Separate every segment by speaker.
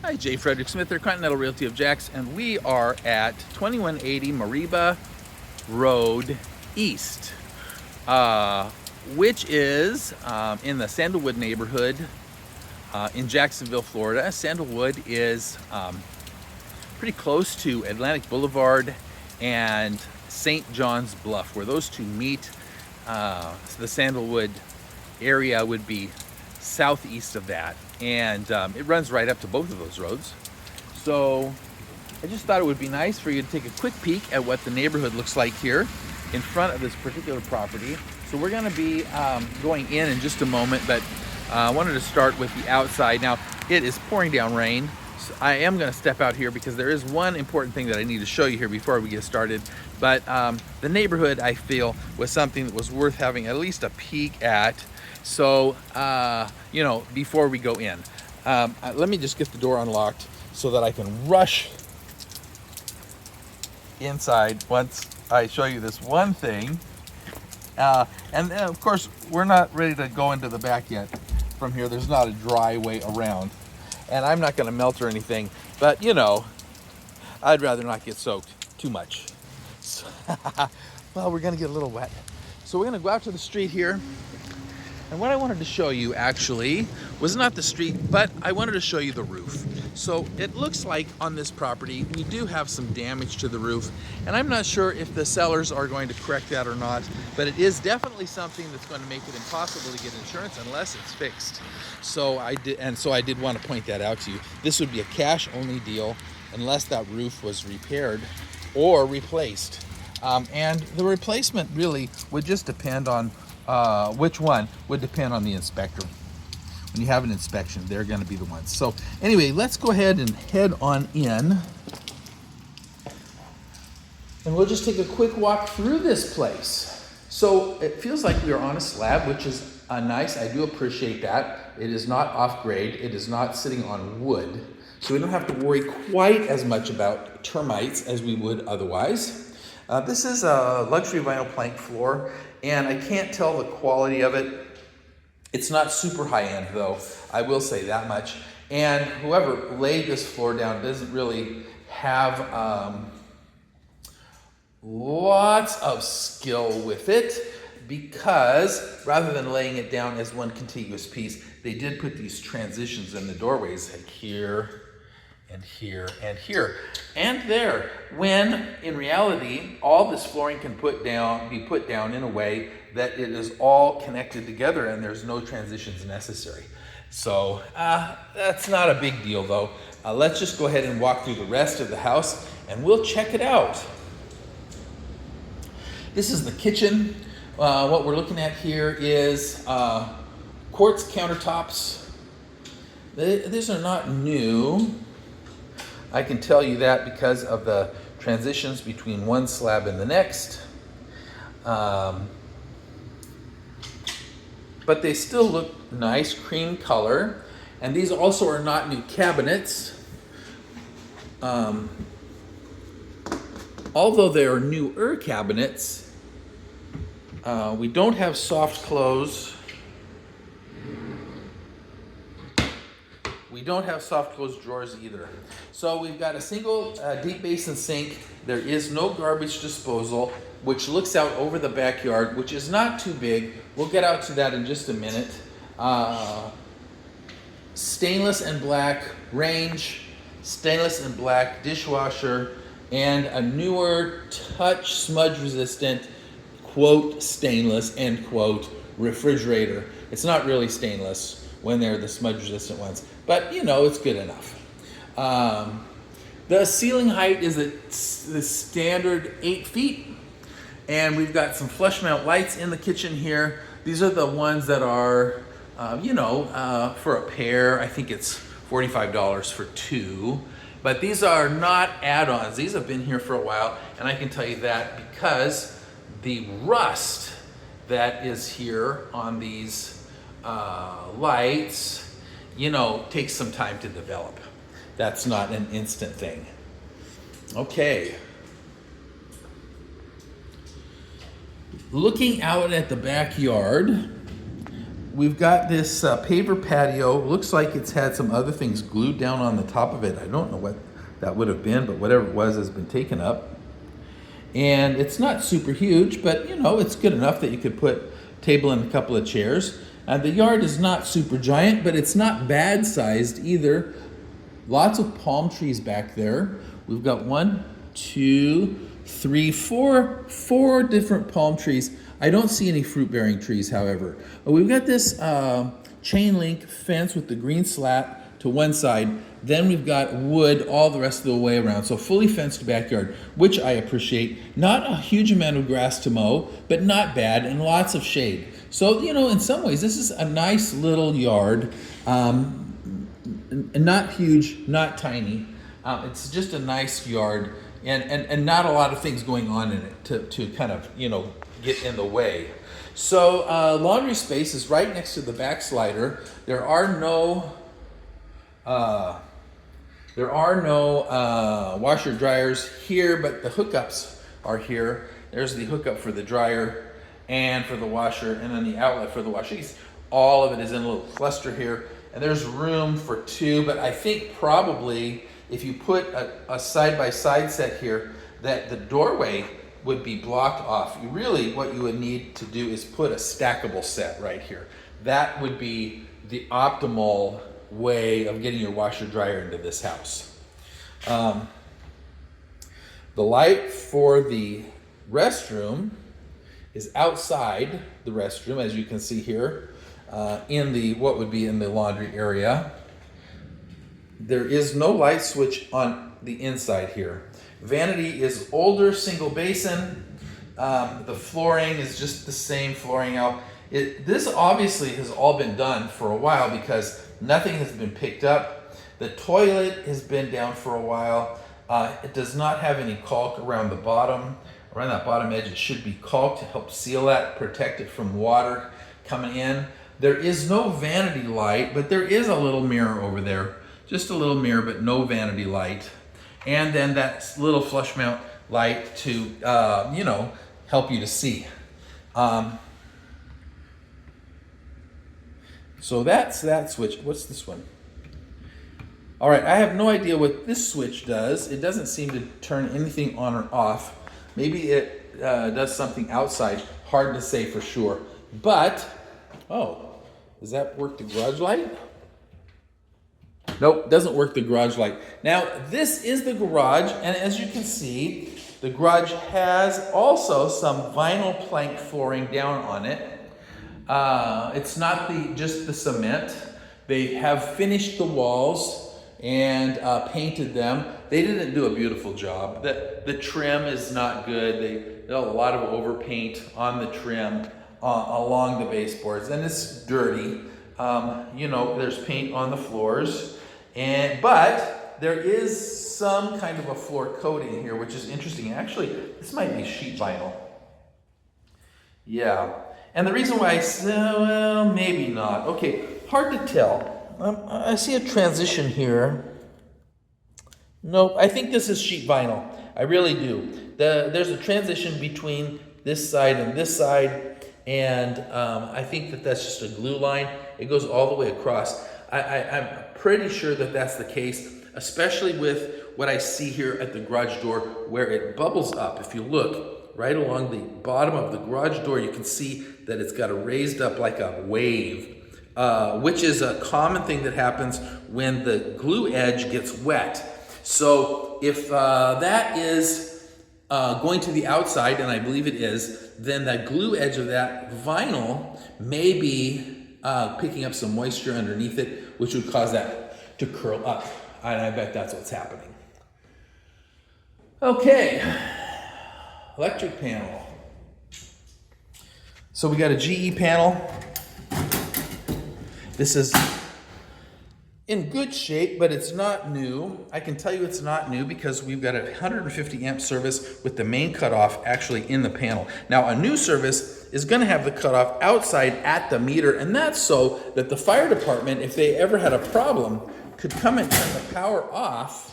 Speaker 1: Hi, Jay Frederick Smith here, Continental Realty of Jacks, and we are at 2180 Mareeba Road East, which is in the Sandalwood neighborhood in Jacksonville, Florida. Sandalwood is pretty close to Atlantic Boulevard and St. John's Bluff, where those two meet. The Sandalwood area would be southeast of that, and it runs right up to both of those roads. So I just thought it would be nice for you to take a quick peek at what the neighborhood looks like here in front of this particular property. So we're going to be going in just a moment, but I wanted to start with the outside. Now it is pouring down rain. So I am going to step out here because there is one important thing that I need to show you here before we get started. But the neighborhood, I feel, was something that was worth having at least a peek at. So, you know, before we go in, let me just get the door unlocked so that I can rush inside once I show you this one thing. And then, of course, we're not ready to go into the back yet. From here, there's not a dry way around. And I'm not going to melt or anything, but, you know, I'd rather not get soaked too much. So, well, we're going to get a little wet. So we're going to go out to the street here. And what I wanted to show you actually was not the street, but I wanted to show you the roof. So it looks like on this property, we do have some damage to the roof. And I'm not sure if the sellers are going to correct that or not, but it is definitely something that's going to make it impossible to get insurance unless it's fixed. So I did want to point that out to you. This would be a cash only deal unless that roof was repaired or replaced. And the replacement really would just depend on which one would depend on the inspector. When you have an inspection, they're going to be the ones. So anyway, let's go ahead and head on in. And we'll just take a quick walk through this place. So it feels like we are on a slab, which is nice. I do appreciate that. It is not off grade. It is not sitting on wood. So we don't have to worry quite as much about termites as we would otherwise. This is a luxury vinyl plank floor, and I can't tell the quality of it. It's not super high end though, I will say that much. And whoever laid this floor down doesn't really have lots of skill with it, because rather than laying it down as one contiguous piece, they did put these transitions in the doorways, like here, and here, and here, and there, when in reality, all this flooring can be put down in a way that it is all connected together and there's no transitions necessary. So that's not a big deal though. Let's just go ahead and walk through the rest of the house and we'll check it out. This is the kitchen. What we're looking at here is quartz countertops. These are not new. I can tell you that because of the transitions between one slab and the next. But they still look nice, cream color. And these also are not new cabinets. Although they are newer cabinets, we don't have soft close. We don't have soft close drawers either. So we've got a single deep basin sink. There is no garbage disposal, which looks out over the backyard, which is not too big. We'll get out to that in just a minute. Stainless and black range, stainless and black dishwasher, and a newer touch smudge resistant, quote, stainless, end quote, refrigerator. It's not really stainless when they're the smudge resistant ones, but you know, it's good enough. The ceiling height is the standard 8 feet, and we've got some flush mount lights in the kitchen here. These are the ones that are, for a pair, I think it's $45 for two, but these are not add-ons. These have been here for a while, and I can tell you that because the rust that is here on these lights, you know, takes some time to develop. That's not an instant thing. Okay. Looking out at the backyard, we've got this paver patio. Looks like it's had some other things glued down on the top of it. I don't know what that would have been, but whatever it was has been taken up. And it's not super huge, but you know, it's good enough that you could put a table and a couple of chairs. The yard is not super giant, but it's not bad sized either. Lots of palm trees back there. We've got 1, 2, 3, 4 different palm trees. I don't see any fruit-bearing trees, however. We've got this chain link fence with the green slat to one side. Then we've got wood all the rest of the way around. So fully fenced backyard, which I appreciate. Not a huge amount of grass to mow, but not bad, and lots of shade. So, you know, in some ways, this is a nice little yard. Not huge, not tiny. It's just a nice yard, and not a lot of things going on in it to kind of, you know, get in the way. So laundry space is right next to the backslider. There are no washer dryers here, but the hookups are here. There's the hookup for the dryer and for the washer, and then the outlet for the washer. All of it is in a little cluster here, and there's room for 2, but I think probably if you put a side-by-side set here, that the doorway would be blocked off. What you would need to do is put a stackable set right here. That would be the optimal way of getting your washer dryer into this house. The light for the restroom is outside the restroom, as you can see here, in the what would be in the laundry area. There is no light switch on the inside here. Vanity is older, single basin. The flooring is just the same flooring out. This obviously has all been done for a while because nothing has been picked up. The toilet has been down for a while. It does not have any caulk around the bottom. Around that bottom edge, it should be caulked to help seal that, protect it from water coming in. There is no vanity light, but there is a little mirror over there. Just a little mirror, but no vanity light. And then that little flush mount light to, you know, help you to see. So that's that switch. What's this one? All right, I have no idea what this switch does. It doesn't seem to turn anything on or off. Maybe it does something outside. Hard to say for sure. But, oh, does that work the garage light? Nope, doesn't work the garage light. Now, this is the garage, and as you can see, the garage has also some vinyl plank flooring down on it. It's not just the cement. They have finished the walls and painted them. They didn't do a beautiful job. The trim is not good. They a lot of overpaint on the trim along the baseboards, and it's dirty. You know, there's paint on the floors. But there is some kind of a floor coating here, which is interesting. Actually, this might be sheet vinyl. Yeah. And the reason why I said, well, maybe not. Okay, hard to tell. I see a transition here. Nope, I think this is sheet vinyl. I really do. There's a transition between this side and this side, and I think that's just a glue line. It goes all the way across. I'm pretty sure that that's the case, especially with what I see here at the garage door where it bubbles up. If you look right along the bottom of the garage door, you can see that it's got a raised up like a wave, which is a common thing that happens when the glue edge gets wet. So if that is going to the outside, and I believe it is, then that glue edge of that vinyl may be picking up some moisture underneath it, which would cause that to curl up. And I bet that's what's happening. Okay, electric panel. So we got a GE panel. This is in good shape, but it's not new. I can tell you it's not new because we've got a 150 amp service with the main cutoff actually in the panel. Now a new service is going to have the cutoff outside at the meter, and that's so that the fire department, if they ever had a problem, could come and turn the power off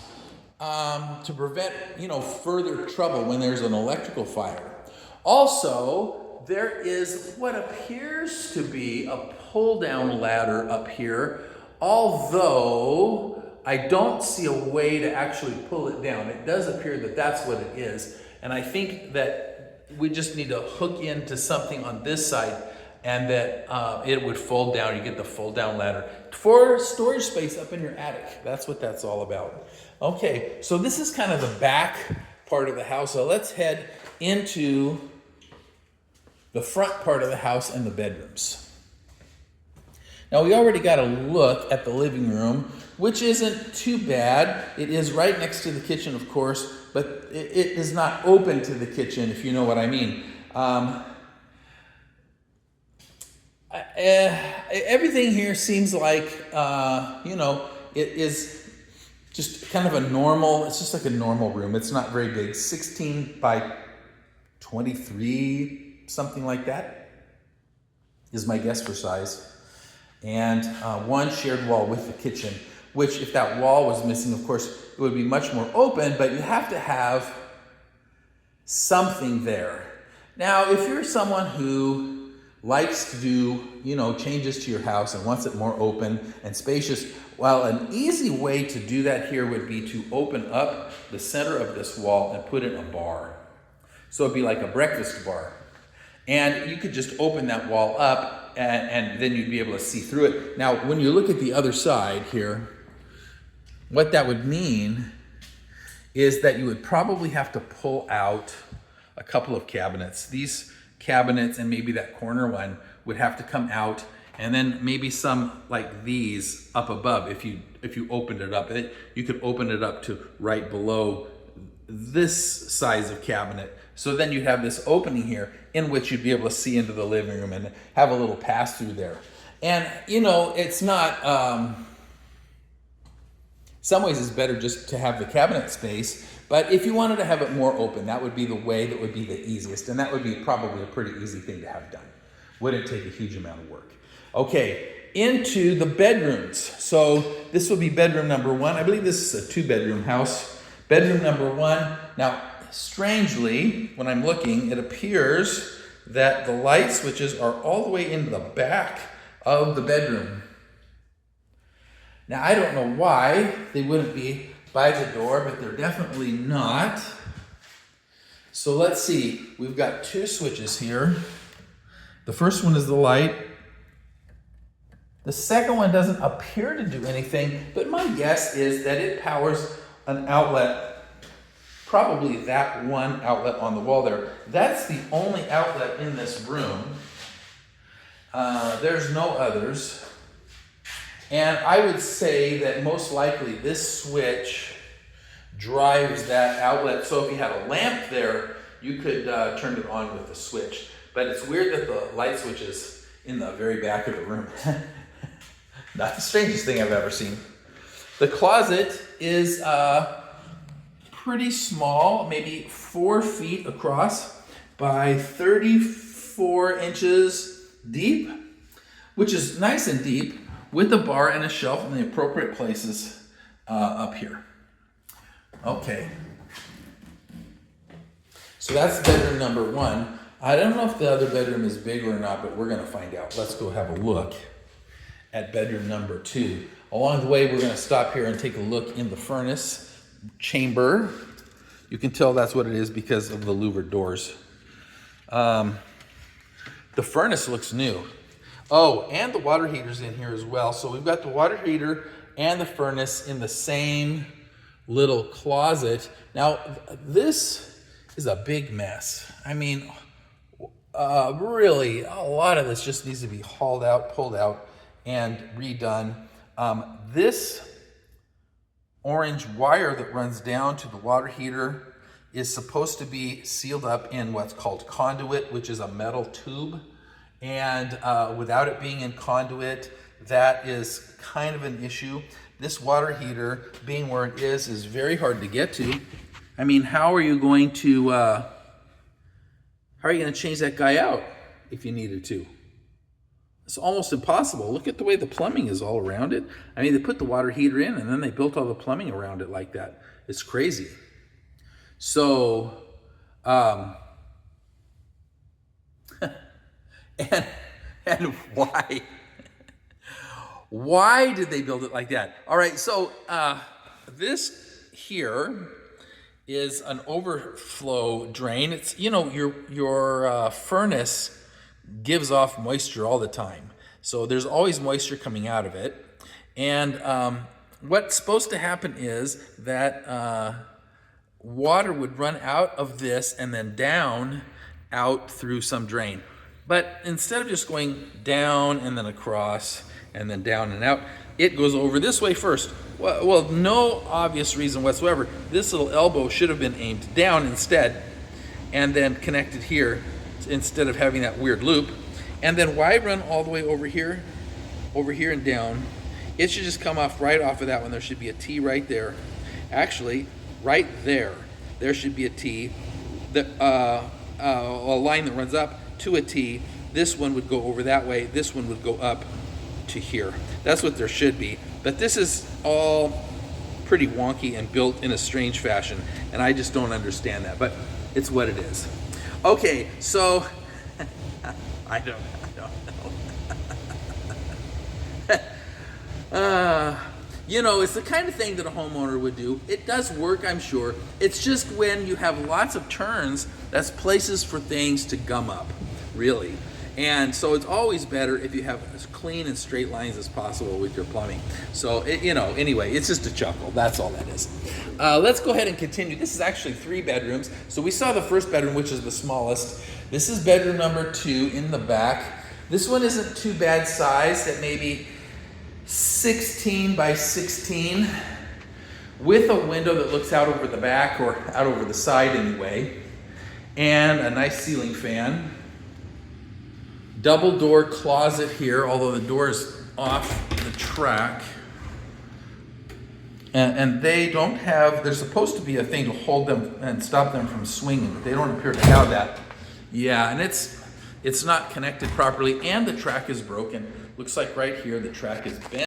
Speaker 1: to prevent, you know, further trouble when there's an electrical fire. Also, there is what appears to be a
Speaker 2: pull-down ladder up here, although I don't see a way to actually pull it down. It does appear that that's what it is, and I think that we just need to hook into something on this side, and that it would fold down. You get the fold-down ladder for storage space up in your attic. That's what that's all about. Okay, so this is kind of the back part of the house. So let's head into the front part of the house and the bedrooms. Now we already got a look at the living room, which isn't too bad. It is right next to the kitchen, of course, but it is not open to the kitchen, if you know what I mean. Everything here seems like, it is just kind of a normal, it's just like a normal room. It's not very big, 16 by 23, something like that is my guess for size. And one shared wall with the kitchen, which if that wall was missing, of course, it would be much more open, but you have to have something there. Now, if you're someone who likes to do, changes to your house and wants it more open and spacious, well, an easy way to do that here would be to open up the center of this wall and put in a bar. So it'd be like a breakfast bar. And you could just open that wall up and then you'd be able to see through it. Now, when you look at the other side here, what that would mean is that you would probably have to pull out a couple of cabinets. These cabinets and maybe that corner one would have to come out, and then maybe some like these up above. If you opened it up, you could open it up to right below this size of cabinet. So then you'd have this opening here in which you'd be able to see into the living room and have a little pass through there. And it's not, some ways it's better just to have the cabinet space, but if you wanted to have it more open, that would be the way that would be the easiest, and that would be probably a pretty easy thing to have done. Wouldn't take a huge amount of work. Okay, into the bedrooms. So this will be bedroom number one. I believe this is a 2-bedroom house. Bedroom number one. Now, strangely, when I'm looking, it appears that the light switches are all the way into the back of the bedroom. Now, I don't know why they wouldn't be by the door, but they're definitely not. So let's see. We've got 2 switches here. The first one is the light. The second one doesn't appear to do anything, but my guess is that it powers an outlet, probably that one outlet on the wall there. That's the only outlet in this room. There's no others. And I would say that most likely this switch drives that outlet. So if you had a lamp there, you could turn it on with the switch. But it's weird that the light switch is in the very back of the room. Not the strangest thing I've ever seen. The closet is pretty small, maybe 4 feet across by 34 inches deep, which is nice and deep, with a bar and a shelf in the appropriate places up here. Okay. So that's bedroom number one. I don't know if the other bedroom is big or not, but we're gonna find out. Let's go have a look at bedroom number two. Along the way, we're gonna stop here and take a look in the furnace chamber. You can tell that's what it is because of the louvered doors. The furnace looks new. Oh, and the water heater's in here as well. So we've got the water heater and the furnace in the same little closet. Now, this is a big mess. I mean, really, a lot of this just needs to be hauled out, pulled out, and redone. This orange wire that runs down to the water heater is supposed to be sealed up in what's called conduit, which is a metal tube. And without it being in conduit, that is kind of an issue. This water heater, being where it is very hard to get to. I mean, how are you going to change that guy out if you needed to? It's almost impossible. Look at the way the plumbing is all around it. I mean, they put the water heater in and then they built all the plumbing around it like that. It's crazy. So, and why Why did they build it like that? All right, so this here is an overflow drain. It's, you know, your furnace gives off moisture all the time. So there's always moisture coming out of it. And what's supposed to happen is that water would run out of this and then down out through some drain. But instead of just going down and then across and then down and out, it goes over this way first. Well, no obvious reason whatsoever. This little elbow should have been aimed down instead and then connected here instead of having that weird loop. And then why run all the way over here and down? It should just come off right off of that one. There should be a T right there. Actually, right there, there should be a T, a line that runs up to a T. This one would go over that way. This one would go up to here. That's what there should be. But this is all pretty wonky and built in a strange fashion, and I just don't understand that, but it's what it is. Okay, so I don't know. You know, it's the kind of thing that a homeowner would do. It does work, I'm sure. It's just when you have lots of turns, that's places for things to gum up, really. And so it's always better if you have as clean and straight lines as possible with your plumbing. So, you know, anyway, it's just a chuckle. That's all that is. Let's go ahead and continue. This is actually 3 bedrooms. So we saw the first bedroom, which is the smallest. This is bedroom number 2 in the back. This one isn't too bad size, at maybe 16 by 16 with a window that looks out over the back, or out over the side anyway, and a nice ceiling fan. Double door closet here, although the door is off the track. And they don't have, there's supposed to be a thing to hold them and stop them from swinging, but they don't appear to have that. Yeah, and it's not connected properly, and the track is broken. Looks like right here the track is bent.